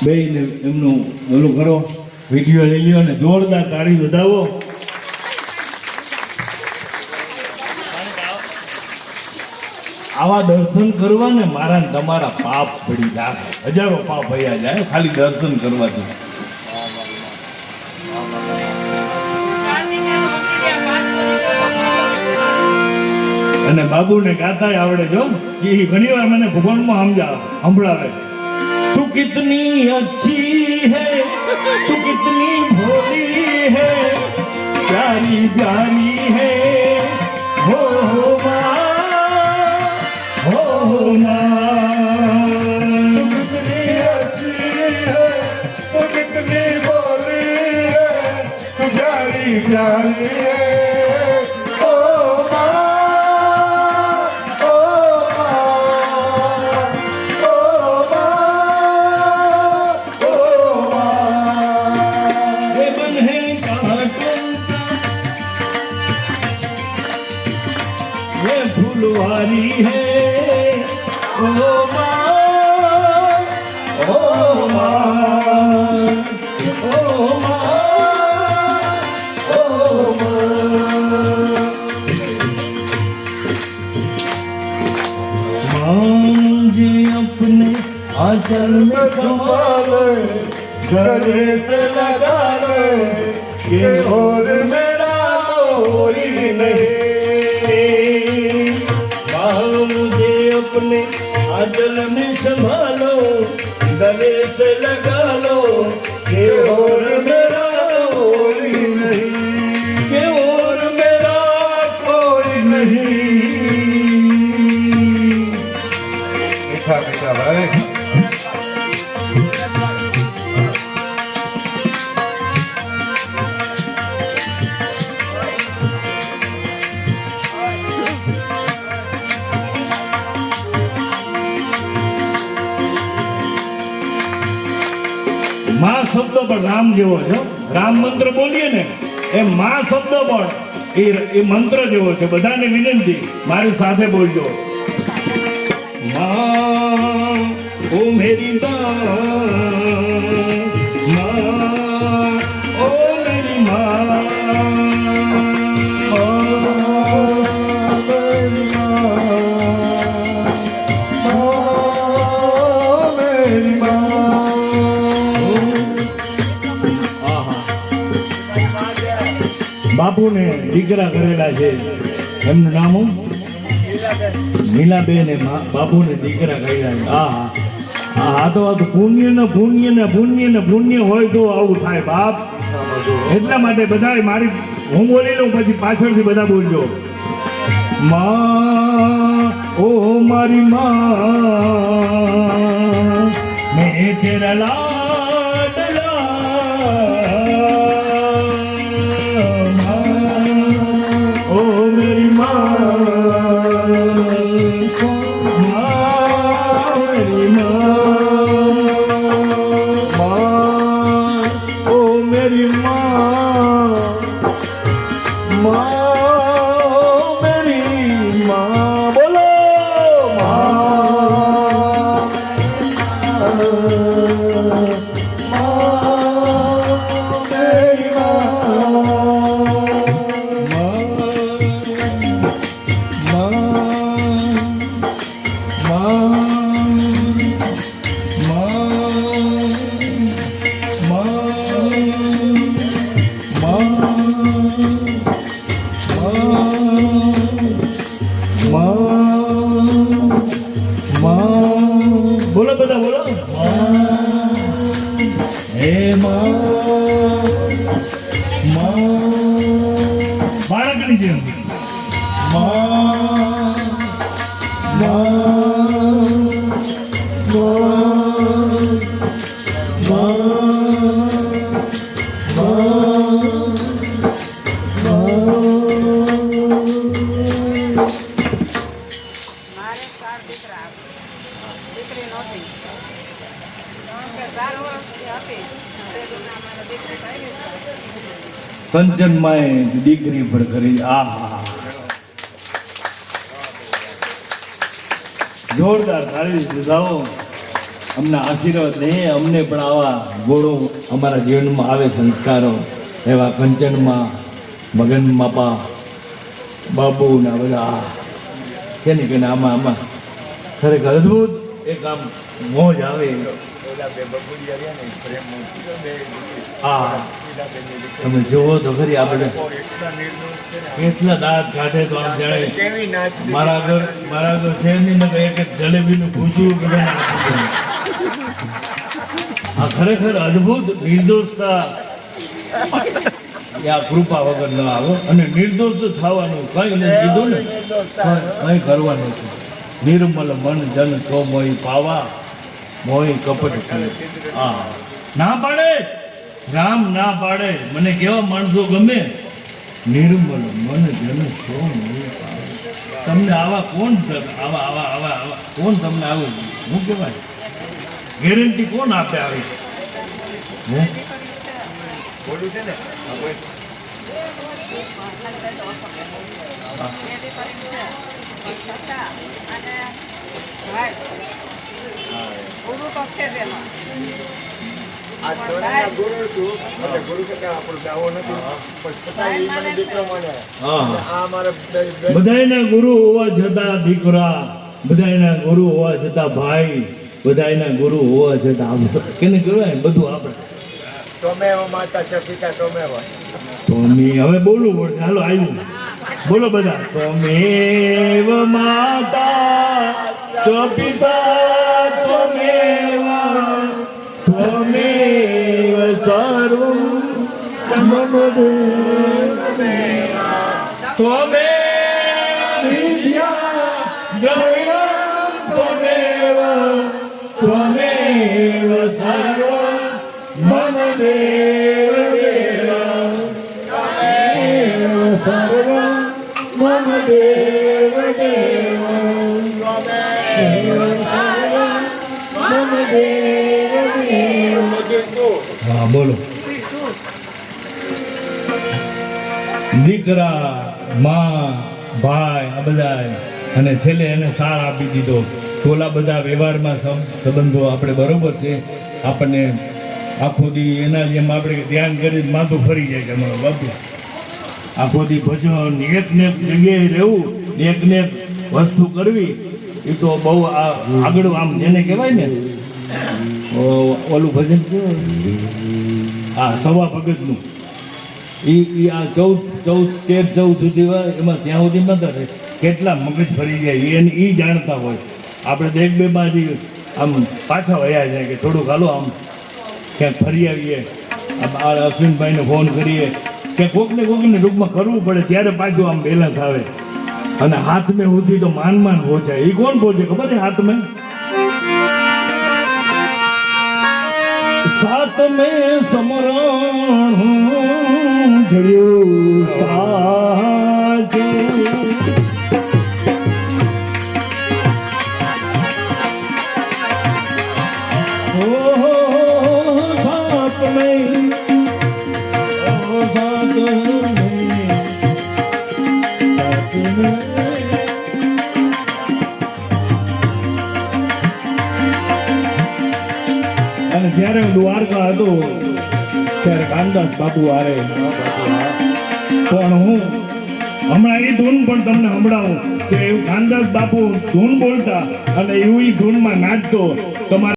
બેયને એમનું ઓલું કરો, વિડીયો લઈ લ્યો અને જોરદાર તાળી વધાવો. આવા દર્શન કરવા ને મારા ને તમારા પાપ પડી જાય, હજારો પાપ ભયા જાય ખાલી દર્શન કરવાથી. અને બાબુને ગાતા આવડે જો, એ ઘણી વાર મને ભગવાનમાં સંભળાવે. તું કિતની અચ્છી હૈ, તું કિતની ભોલી હૈ, પ્યારી પ્યારી હૈ, હો માँ, हो माँ. तू कितनी अच्छी है, तू कितनी भोली है, तू प्यारी प्यारी है. फुलवारी है ओ माँ, ओ माँ, ओ माँ, ओ माँ मुझे अपने आंचल में संभाले, गले से लगा ले कि और मेरा कोई नहीं. मुझे अपने आंचल में संभालो, गले से लगा लो कि और मेरा कोई नहीं, कि और मेरा कोई नहीं. मीठा मीठा भाई. માં શબ્દ પણ રામ જેવો છે. રામ મંત્ર બોલીએ ને એ માં શબ્દ પણ એ મંત્ર જેવો છે. બધાને વિનંતી મારી સાથે બોલજો. માં ઓ મેરી માં, ઓ મેરી માં, બાપુને દીકરા કરેલા છે. એમનું નામ નીલાબેન. બાપુને દીકરા કર્યા છે. આ તો પુણ્ય ને પુણ્ય ને પુણ્ય ને પુણ્ય હોય તો આવું થાય બાપ. એટલા માટે બધા મારી હું બોલી લઉં પછી પાછળથી બધા બોલજો. માં ઓ મારી માં, મેં તેરા લાડલા, ओ मेरी माँ, मेरी माँ, ओ मेरी माँ, मेरी माँ, बोलो बोलो બધા બોલો. હે બાળકની જેમ કંચનમાએ દીકરી પર કરી. આહા, જોરદાર તાળી જાઓ. અમને આશીર્વાદ ને અમને પણ આવા ગુણો અમારા જીવનમાં આવે સંસ્કારો એવા કંચનમાં મગન માપા બાબુ ના બધા કે ને આમાં ખરેખર અદભુત એક આમ મોજ આવે હા તમે જુઓ તો ખરી આ બધા કેટલા દાંત કાઢે તો આમ જાણે મારા આગળ શહેરની ને એક એક જલેબીનું ભૂજું બધાને આપી દે. આ ખરેખર અદભુત નિર્દોષતા આ કૃપા વગર ન આવે અને નિર્દોષ થવાનું કઈ નથી કીધું ને કઈ કરવાનું છે. નિર્મલ મન જન સો મોહી પાવા મોહી કપટ હા ના પાડે રામ ના પાડે મને કેવા માણસો ગમે નિર્મલ મન જન સો મોહી પાવા. તમને આવા કોણ આવા કોણ તમને આવું શું કહેવાય ગેરંટી કોણ આપે આવી હે બોલું છે ને આ ધોરણના ગુરુ છું એટલે ગુરુ કરતા આપણો દાવો નથી પણ છતાં એ મને દીકરો મને હા આ મારા બધાયના ગુરુ હોવા છતાં દીકરા બધાયના ગુરુ હોવા છતાં ભાઈ બધાયના ગુરુ હોવા છતાં આમ કેને કહેવાય બધું આપણે તમેવ માતા ચ પિતા તમેવ તોમી હવે બોલવું પડશે હાલો આવ્યું બોલો બધા તમેવ માતા ચ પિતા તમેવ સર્વં મમ ત્વમેવ વિદ્યા દ્રવિણં ત્વમેવ સર્વં મમ દેવ દેવ ત્વમેવ સર્વં મમ દેવ દેવ ત્વમેવ સર્વં મમ દેવ દેવ. હા બોલો દીકરા માં ભાઈ આ બધા અને છેલ્લે એને સાર આપી દીધો તોલા બધા વ્યવહારમાં સંબંધો આપણે બરોબર છે આપણને આખો દી એના જેમ આપણે ધ્યાન કરી માથું ફરી જાય છે અમારું બાપુ આખો દી ભજન એક ને એક જગ્યાએ રહેવું એક ને એક વસ્તુ કરવી એ તો બહુ આગળ આમ જેને કહેવાય ને ઓલું ભજન કેવું હા સવા ભગતનું એ આ 14 સુધી હોય એમાં ત્યાં સુધી નતા થાય કેટલા મગજ ફરી જાય એને એ જાણતા હોય આપણે તો એક બે બાજી આમ પાછા વયા જાય કે થોડુંક હાલો આમ ક્યાંક ફરી આવીએ આ અશ્વિનભાઈને ફોન કરીએ કે કોકને ટૂંકમાં કરવું પડે ત્યારે પાછું આમ બેલેન્સ આવે અને હાથ મેં સુધી તો માન પહોંચાય એ કોણ પહોંચે ખબર છે હાથ મેં સાત મેં સમરણ જડ્યું સાજો અને જ્યારે હું દ્વારકા હતો ત્યારે કાનદાસ બાપુ આરે પણ હું હમણાં એ ધૂન પણ તમને સંભળાવું કે એવું કાનદાસ બાપુ ધૂન બોલતા અને એવું ધૂનમાં નાચતો તમારે